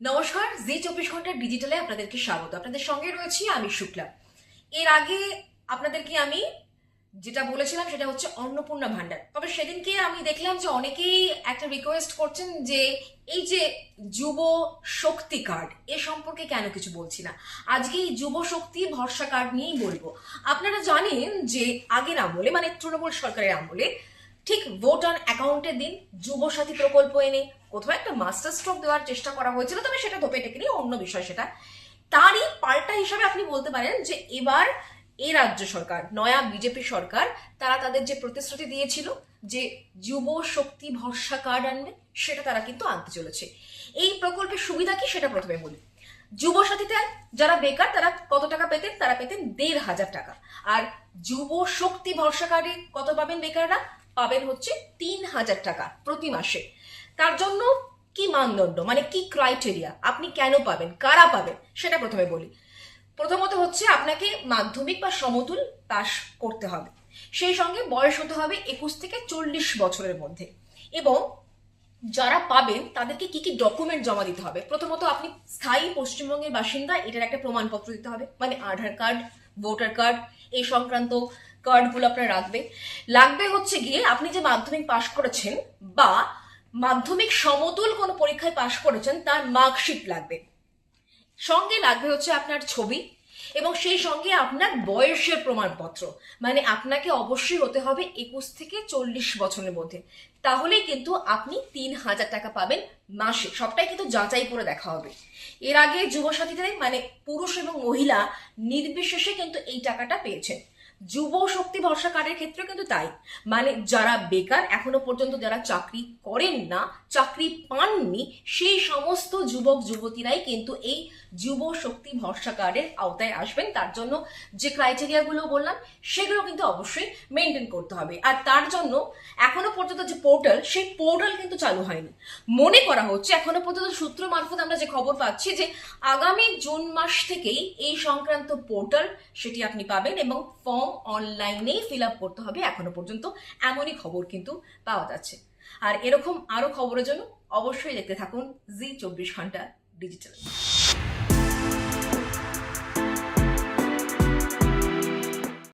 নমস্কার, জি 24 ঘন্টা ডিজিটালে আপনাদেরকে স্বাগত। আপনাদের সঙ্গে রয়েছি আমি শুক্লা। এর আগে আপনাদেরকে আমি যেটা বলেছিলাম সেটা হচ্ছে অন্নপূর্ণা ভান্ডার। তবে সেদিনকে আমি দেখলাম যে অনেকেই একটা রিকোয়েস্ট করছেন যে এই যে যুব শক্তি কার্ড এ সম্পর্কে কেন কিছু বলছি না। আজকে এই যুব শক্তি ভরসা কার্ড নিয়েই বলবো। আপনারা জানেন যে আগের আমলে মানে তৃণমূল সরকারের আমলে ঠিক ভোট অন অ্যাকাউন্টের দিন যুব সাথী প্রকল্প এনে কোথাও একটা মাস্টার স্ট্রোক দেওয়ার চেষ্টা করা হয়েছিল, তবে সেটা ধোপে টেকেনি, অন্য বিষয় সেটা। তারই পাল্টা হিসাবে আপনি বলতে পারেন যে এবার এই রাজ্য সরকার, নয়া বিজেপি সরকার, তারা তাদের যে প্রতিশ্রুতি দিয়েছিল যে যুব শক্তি ভরসা কার্ড আনবে, সেটা তারা কিন্তু আনতে চলেছে। এই প্রকল্পের সুবিধা কি সেটা প্রথমে বলি। যুব সাথীতে যারা বেকার তারা কত টাকা পেতেন? তারা পেতেন ১,৫০০ টাকা। আর যুব শক্তি ভরসা কার্ডে কত পাবেন বেকাররা? পাবেন হচ্ছে ৩,০০০ টাকা প্রতি মাসে। তার জন্য কি মানদণ্ড, মানে কি ক্রাইটেরিয়া, আপনি কেন পাবেন, কারা পাবেন, সেটা প্রথমে বলি। প্রথমত হচ্ছে আপনাকে মাধ্যমিক বা সমতুল পাশ করতে হবে, সেই সঙ্গে বয়স হতে হবে ২১ থেকে ৪০ বছরের মধ্যে। এবং যারা পাবেন তাদেরকে কি কি ডকুমেন্ট জমা দিতে হবে? প্রথমত আপনি স্থায়ী পশ্চিমবঙ্গের বাসিন্দা, এটার একটা প্রমাণপত্র দিতে হবে, মানে আধার কার্ড, ভোটার কার্ড, এই সংক্রান্ত কার্ডগুলো আপনার লাগবে হচ্ছে গিয়ে আপনি যে মাধ্যমিক পাশ করেছেন বা মাধ্যমিক সমতুল কোনো পরীক্ষায় পাশ করেছেন তার মার্কশিট লাগবে। সঙ্গে লাগবে হচ্ছে আপনার ছবি এবং সেই সঙ্গে আপনার বয়সের প্রমাণপত্র, মানে আপনাকে অবশ্যই হতে হবে ২১ থেকে ৪০ বছরের মধ্যে। তাহলেই কিন্তু আপনি ৩,০০০ টাকা পাবেন মাসে। সবটাই কিন্তু যাচাই করে দেখা হবে। এর আগে যুবসাথীদের মানে পুরুষ এবং মহিলা নির্বিশেষে কিন্তু এই টাকাটা পেয়েছেন। যুব শক্তি ভরসা কার্ডের ক্ষেত্রেও কিন্তু তাই, মানে যারা বেকার, এখনো পর্যন্ত যারা চাকরি করেন না, চাকরি পাননি, সেই সমস্ত যুবক যুবতীরাই কিন্তু এই যুব শক্তি ভরসা কার্ডের আওতায় আসবেন। তার জন্য যে ক্রাইটেরিয়াগুলো বললাম সেগুলো কিন্তু অবশ্যই মেনটেন করতে হবে। আর তার জন্য এখনো পর্যন্ত যে পোর্টাল, সেই পোর্টাল কিন্তু চালু হয়নি। মনে করা হচ্ছে, এখনো পর্যন্ত সূত্র মারফত আমরা যে খবর পাচ্ছি, যে আগামী জুন মাস থেকেই এই সংক্রান্ত পোর্টাল সেটি আপনি পাবেন এবং ফর্ম অনলাইনেই ফিল আপ করতে হবে। এখনো পর্যন্ত এমনই খবর কিন্তু পাওয়া যাচ্ছে। আর এরকম আরো খবরের জন্য অবশ্যই দেখতে থাকুন জি 24 ঘন্টা ডিজিটাল।